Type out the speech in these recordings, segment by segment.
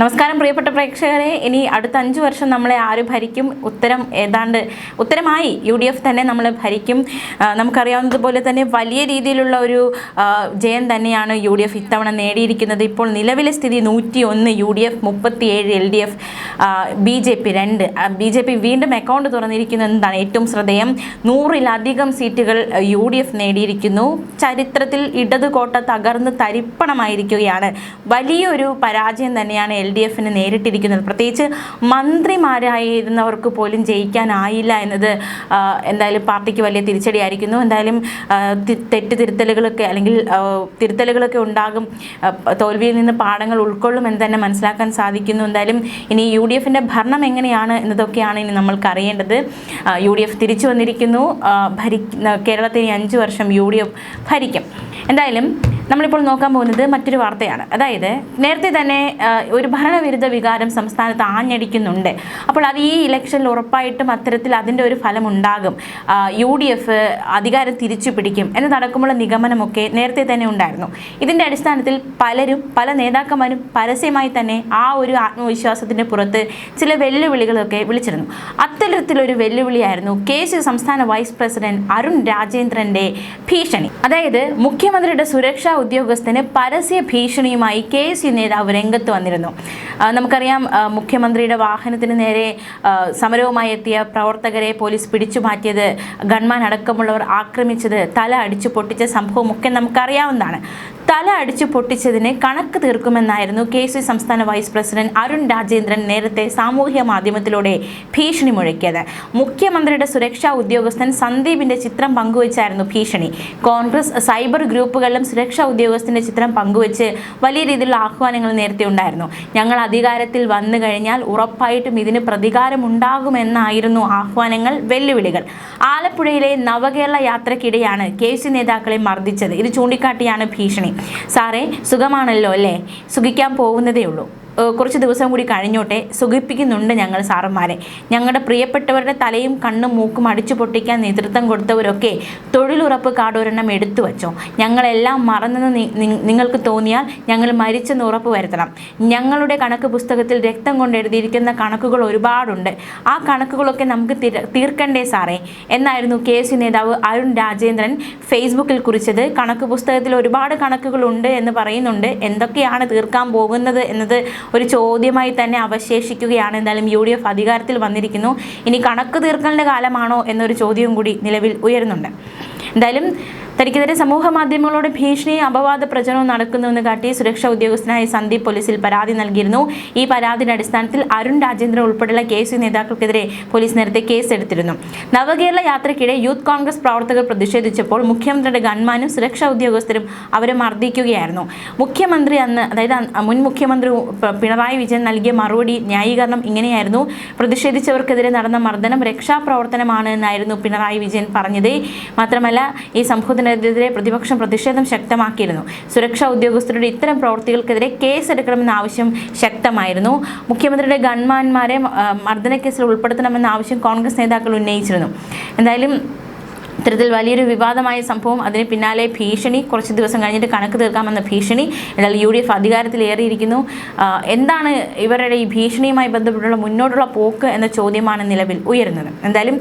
നമസ്കാരം പ്രിയപ്പെട്ട പ്രേക്ഷകരെ. ഇനി അടുത്ത 5 വർഷം നമ്മളെ ആര് ഭരിക്കും? ഉത്തരമായി UDF തന്നെ നമ്മളെ ഭരിക്കും. നമുക്കറിയാവുന്നതുപോലെ തന്നെ വലിയ രീതിയിലുള്ള ഒരു ജയം തന്നെയാണ് UDF ഇത്തവണ നേടിയിരിക്കുന്നത്. ഇപ്പോൾ നിലവിലെ സ്ഥിതി 101, UDF 37, LDF BJP 2. BJP വീണ്ടും അക്കൗണ്ട് തുറന്നിരിക്കുന്നത് എന്താണ് ഏറ്റവും ശ്രദ്ധേയം? 100-ലധികം സീറ്റുകൾ UDF നേടിയിരിക്കുന്നു. ചരിത്രത്തിൽ ഇടത് കോട്ട തകർന്ന് തരിപ്പണമായിരിക്കുകയാണ്. വലിയൊരു പരാജയം തന്നെയാണ് LDFന് നേരിട്ടിരിക്കുന്നത്. പ്രത്യേകിച്ച് മന്ത്രിമാരായിരുന്നവർക്ക് പോലും ജയിക്കാനായില്ല എന്നത് എന്തായാലും പാർട്ടിക്ക് വലിയ തിരിച്ചടിയായിരിക്കുന്നു. എന്തായാലും തിരുത്തലുകളൊക്കെ അല്ലെങ്കിൽ തിരുത്തലുകളൊക്കെ ഉണ്ടാകും. തോൽവിയിൽ നിന്ന് പാഠങ്ങൾ ഉൾക്കൊള്ളുമെന്ന് തന്നെ മനസ്സിലാക്കാൻ സാധിക്കുന്നു. എന്തായാലും ഇനി UDFൻ്റെ ഭരണം എങ്ങനെയാണ് എന്നതൊക്കെയാണ് ഇനി നമ്മൾക്ക് അറിയേണ്ടത്. UDF തിരിച്ചു വന്നിരിക്കുന്നു. കേരളത്തിൽ 5 വർഷം UDF ഭരിക്കും. എന്തായാലും നമ്മളിപ്പോൾ നോക്കാൻ പോകുന്നത് മറ്റൊരു വാർത്തയാണ്. അതായത് നേരത്തെ തന്നെ ഒരു ഭരണവിരുദ്ധ വികാരം സംസ്ഥാനത്ത് ആഞ്ഞടിക്കുന്നുണ്ട്. അപ്പോൾ അത് ഈ ഇലക്ഷനിൽ ഉറപ്പായിട്ടും അത്തരത്തിൽ അതിൻ്റെ ഒരു ഫലം ഉണ്ടാകും. UDF അധികാരം തിരിച്ചു പിടിക്കും എന്നതടക്കമുള്ള നിഗമനമൊക്കെ നേരത്തെ തന്നെ ഉണ്ടായിരുന്നു. ഇതിൻ്റെ അടിസ്ഥാനത്തിൽ പല നേതാക്കന്മാരും പരസ്യമായി തന്നെ ആ ഒരു ആത്മവിശ്വാസത്തിൻ്റെ പുറത്ത് ചില വെല്ലുവിളികളൊക്കെ വിളിച്ചിരുന്നു. അത്തരത്തിലൊരു വെല്ലുവിളിയായിരുന്നു KC സംസ്ഥാന വൈസ് പ്രസിഡന്റ് അരുൺ രാജേന്ദ്രൻ്റെ ഭീഷണി. അതായത് മുഖ്യമന്ത്രിയുടെ സുരക്ഷാ ഉദ്യോഗസ്ഥന് പരസ്യ ഭീഷണിയുമായി KC നേതാവ് രംഗത്ത് വന്നിരുന്നു. നമുക്കറിയാം, മുഖ്യമന്ത്രിയുടെ വാഹനത്തിന് നേരെ സമരവുമായി എത്തിയ പ്രവർത്തകരെ പോലീസ് പിടിച്ചു മാറ്റിയത്, ഗൺമാൻ അടക്കമുള്ളവർ ആക്രമിച്ചത്, തല അടിച്ചു പൊട്ടിച്ച സംഭവമൊക്കെ നമുക്കറിയാവുന്നതാണ്. തല അടിച്ചു പൊട്ടിച്ചതിന് കണക്ക് തീർക്കുമെന്നായിരുന്നു KC സംസ്ഥാന വൈസ് പ്രസിഡന്റ് അരുൺ രാജേന്ദ്രൻ നേരത്തെ സാമൂഹ്യ മാധ്യമത്തിലൂടെ ഭീഷണി മുഴക്കിയത്. മുഖ്യമന്ത്രിയുടെ സുരക്ഷാ ഉദ്യോഗസ്ഥൻ സന്ദീപിന്റെ ചിത്രം പങ്കുവച്ചായിരുന്നു ഭീഷണി. കോൺഗ്രസ് സൈബർ ഗ്രൂപ്പുകളിലും സുരക്ഷാ ഉദ്യോഗസ്ഥന്റെ ചിത്രം പങ്കുവച്ച് വലിയ രീതിയിലുള്ള ആഹ്വാനങ്ങൾ നേരത്തെ ഉണ്ടായിരുന്നു. ഞങ്ങൾ അധികാരത്തിൽ വന്നു കഴിഞ്ഞാൽ ഉറപ്പായിട്ടും ഇതിന് പ്രതികാരമുണ്ടാകുമെന്നായിരുന്നു ആഹ്വാനങ്ങൾ, വെല്ലുവിളികൾ. ആലപ്പുഴയിലെ നവകേരള യാത്രക്കിടെയാണ് KC നേതാക്കളെ മർദ്ദിച്ചത്. ഇത് ചൂണ്ടിക്കാട്ടിയാണ് ഭീഷണി. സാറേ, സുഖമാണല്ലോ അല്ലേ? സുഖിക്കാൻ പോകുന്നതേ ഉള്ളൂ. കുറച്ച് ദിവസം കൂടി കഴിഞ്ഞോട്ടെ. സുഖിപ്പിക്കുന്നുണ്ട് ഞങ്ങൾ സാറന്മാരെ. ഞങ്ങളുടെ പ്രിയപ്പെട്ടവരുടെ തലയും കണ്ണും മൂക്കും അടിച്ചു പൊട്ടിക്കാൻ നേതൃത്വം കൊടുത്തവരൊക്കെ തൊഴിലുറപ്പ് കാർഡൊരെണ്ണം എടുത്തു വച്ചോ. ഞങ്ങളെല്ലാം മറന്നെന്ന് നിങ്ങൾക്ക് തോന്നിയാൽ ഞങ്ങൾ മരിച്ചെന്ന് ഉറപ്പ് വരുത്തണം. ഞങ്ങളുടെ കണക്ക് പുസ്തകത്തിൽ രക്തം കൊണ്ട് എഴുതിയിരിക്കുന്ന കണക്കുകൾ ഒരുപാടുണ്ട്. ആ കണക്കുകളൊക്കെ നമുക്ക് തീർക്കണ്ടേ സാറേ എന്നായിരുന്നു KC നേതാവ് അരുൺ രാജേന്ദ്രൻ ഫേസ്ബുക്കിൽ കുറിച്ചത്. കണക്ക് പുസ്തകത്തിൽ ഒരുപാട് കണക്കുകളുണ്ട് എന്ന് പറയുന്നുണ്ട്. എന്തൊക്കെയാണ് തീർക്കാൻ പോകുന്നത് എന്നത് ഒരു ചോദ്യമായി തന്നെ അവശേഷിക്കുകയാണ്. എന്തായാലും UDF അധികാരത്തിൽ വന്നിരിക്കുന്നു. ഇനി കണക്ക് തീർക്കലിൻ്റെ കാലമാണോ എന്നൊരു ചോദ്യവും കൂടി നിലവിൽ ഉയരുന്നുണ്ട്. എന്തായാലും തനിക്കെതിരെ സമൂഹ മാധ്യമങ്ങളോട് ഭീഷണിയും അപവാദ പ്രചരണവും നടക്കുന്നുവെന്ന് കാട്ടി സുരക്ഷാ ഉദ്യോഗസ്ഥനായ സന്ദീപ് പോലീസിൽ പരാതി നൽകിയിരുന്നു. ഈ പരാതിയുടെ അടിസ്ഥാനത്തിൽ അരുൺ രാജേന്ദ്രൻ ഉൾപ്പെടെയുള്ള KC നേതാക്കൾക്കെതിരെ പോലീസ് നേരത്തെ കേസ് എടുത്തിരുന്നു. നവകേരള യാത്രയ്ക്കിടെ യൂത്ത് കോൺഗ്രസ് പ്രവർത്തകർ പ്രതിഷേധിച്ചപ്പോൾ മുഖ്യമന്ത്രിയുടെ ഗൺമാനും സുരക്ഷാ ഉദ്യോഗസ്ഥരും അവരെ മർദ്ദിക്കുകയായിരുന്നു. മുൻ മുഖ്യമന്ത്രി പിണറായി വിജയൻ നൽകിയ മറുപടി ന്യായീകരണം ഇങ്ങനെയായിരുന്നു: പ്രതിഷേധിച്ചവർക്കെതിരെ നടന്ന മർദ്ദനം രക്ഷാപ്രവർത്തനമാണ് എന്നായിരുന്നു പിണറായി വിജയൻ പറഞ്ഞത്. മാത്രമല്ല, ഈ സംഭവത്തിനെതിരെ പ്രതിപക്ഷം പ്രതിഷേധം ശക്തമാക്കിയിരുന്നു. സുരക്ഷാ ഉദ്യോഗസ്ഥരുടെ ഇത്തരം പ്രവൃത്തികൾക്കെതിരെ കേസെടുക്കണമെന്ന ആവശ്യം ശക്തമായിരുന്നു. മുഖ്യമന്ത്രിയുടെ ഗൺമാന്മാരെ മർദ്ദനക്കേസിൽ ഉൾപ്പെടുത്തണമെന്ന ആവശ്യം കോൺഗ്രസ് നേതാക്കൾ ഉന്നയിച്ചിരുന്നു. എന്തായാലും ഇത്തരത്തിൽ വലിയൊരു വിവാദമായ സംഭവം, അതിന് പിന്നാലെ ഭീഷണി, കുറച്ച് ദിവസം കഴിഞ്ഞിട്ട് കണക്ക് തീർക്കാമെന്ന ഭീഷണി. എന്നാൽ UDF അധികാരത്തിലേറിയിരിക്കുന്നു. എന്താണ് ഇവരുടെ ഈ ഭീഷണിയുമായി ബന്ധപ്പെട്ടുള്ള മുന്നോട്ടുള്ള പോക്ക് എന്ന ചോദ്യമാണ് നിലവിൽ ഉയരുന്നത്. എന്തായാലും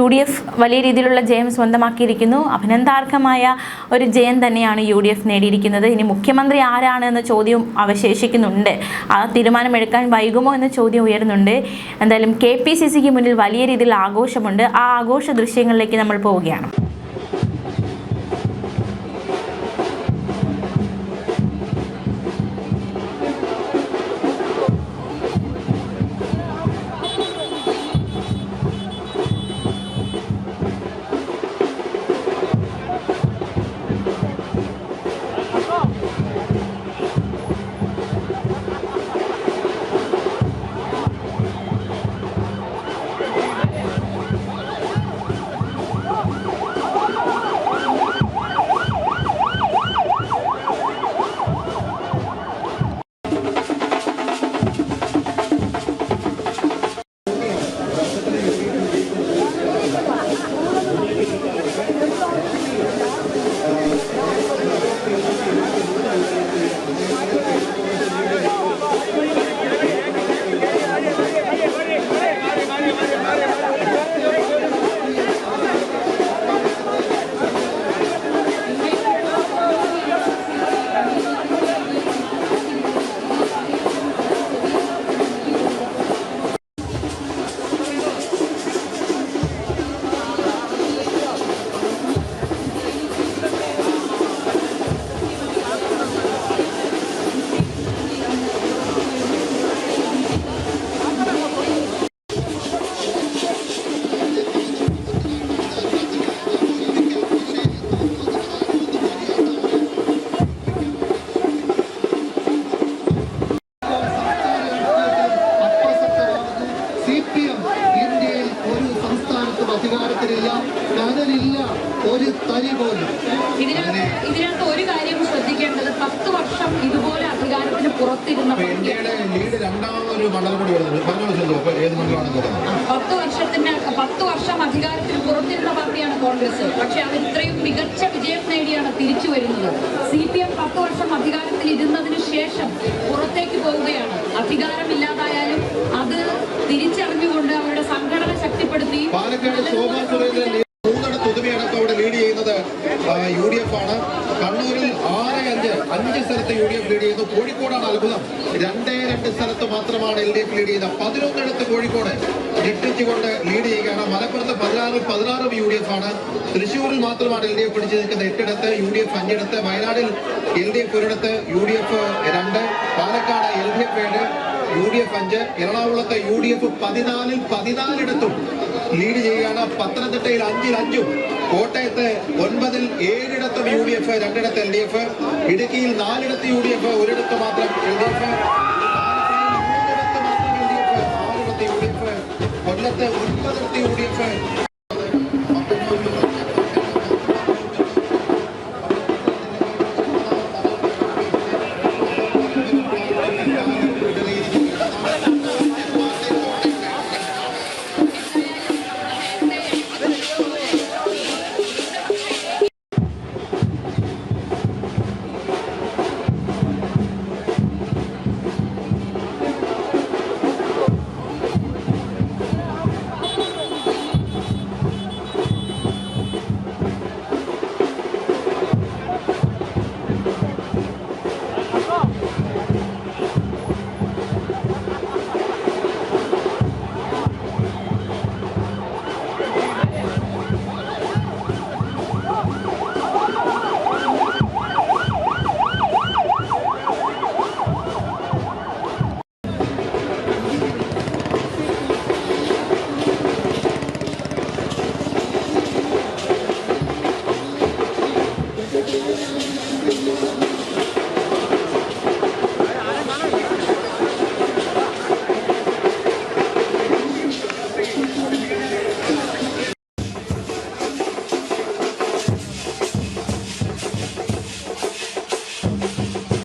UDF വലിയ രീതിയിലുള്ള ജയം സ്വന്തമാക്കിയിരിക്കുന്നു. അഭിനന്ദാർഹമായ ഒരു ജയം തന്നെയാണ് UDF നേടിയിരിക്കുന്നത്. ഇനി മുഖ്യമന്ത്രി ആരാണ് എന്ന ചോദ്യവും അവശേഷിക്കുന്നുണ്ട്. ആ തീരുമാനമെടുക്കാൻ വൈകുമോ എന്ന ചോദ്യം ഉയരുന്നുണ്ട്. എന്തായാലും KPCCക്ക് മുന്നിൽ വലിയ രീതിയിലുള്ള ആഘോഷമുണ്ട്. ആ ആഘോഷ ദൃശ്യങ്ങളിലേക്ക് നമ്മൾ പോവുകയാണ്. ഇതിനകത്ത് ഒരു കാര്യം ശ്രദ്ധിക്കേണ്ടത് 10 വർഷം ഇതുപോലെ അധികാരത്തിന് പുറത്തിരുന്ന 10 വർഷം അധികാരത്തിന് പുറത്തിരുന്ന പാർട്ടിയാണ് കോൺഗ്രസ്. പക്ഷെ അത് ഇത്രയും മികച്ച വിജയം നേടിയാണ് തിരിച്ചു വരുന്നത്. CPM 10 വർഷം അധികാരത്തിൽ ഇരുന്നതിന് ശേഷം പുറത്തേക്ക് പോവുകയാണ്. അധികാരമില്ലാതായാലും അത് തിരിച്ചറിഞ്ഞുകൊണ്ട് അവരുടെ സംഘടന ശക്തിപ്പെടുത്തി അവിടെ ലീഡ് ചെയ്യുന്നത് UDF ആണ്. കണ്ണൂരിൽ 5 സ്ഥലത്ത് UDF ലീഡ് ചെയ്യുന്നു. കോഴിക്കോടാണ് അത്ഭുതം, 2 സ്ഥലത്ത് മാത്രമാണ് LDF ലീഡ് ചെയ്യുന്നത്. 11 കോഴിക്കോട് ഞെട്ടിച്ചുകൊണ്ട് ലീഡ് ചെയ്യുകയാണ്. മലപ്പുറത്ത് 16 UDF ആണ്. തൃശ്ശൂരിൽ മാത്രമാണ് LDF പിടിച്ചു നിൽക്കുന്നത് 8 UDF 5 വയനാടിൽ LDF 1 UDF 2 Palakkad LDF 7 UDF 5 എറണാകുളത്ത് UDF 14 ലീഡ് ചെയ്യുകയാണ്. പത്തനംതിട്ടയിൽ 5 കോട്ടയത്ത് 9 7 UDF 2 LDF ഇടുക്കിയിൽ 4 UDF 1 മാത്രം LDF